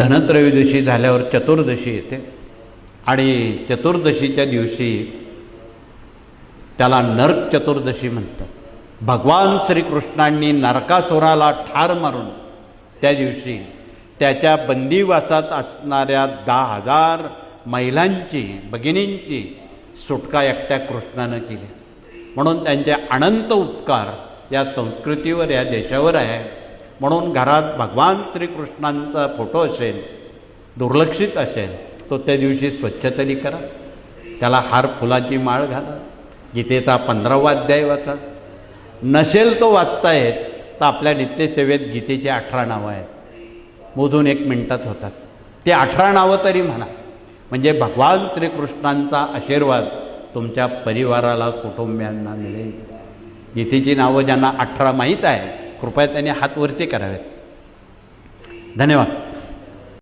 धनत्रयोदशी झाल्यावर चतुर्दशी येते आणि चतुर्दशीच्या दिवशी त्याला नरक चतुर्दशी म्हणतात. भगवान श्रीकृष्णांनी नरकासुराला ठार मारून त्या दिवशी त्याच्या बंदिवासात असणाऱ्या 10,000 महिलांची भगिनींची सुटका एकट्या कृष्णानं केली. म्हणून त्यांचे अनंत उपकार या संस्कृतीवर या देशावर आहे. म्हणून घरात भगवान श्रीकृष्णांचा फोटो असेल, दुर्लक्षित असेल, तो त्या दिवशी स्वच्छ तरी करा. त्याला हार फुलाची माळ घाला. गीतेचा 15वा अध्याय वाचा. नसेल तो वाचता येत तर आपल्या नित्यसेवेत गीतेची 18 नावं आहेत. मोजून 1 मिनिटात होतात. ते 18 नावं तरी म्हणा. म्हणजे भगवान श्रीकृष्णांचा आशीर्वाद तुमच्या परिवाराला, कुटुंबियांना मिळेल. गीतेची नावं ज्यांना 18 माहीत आहे कृपया त्यांनी हात वरती करावेत. धन्यवाद.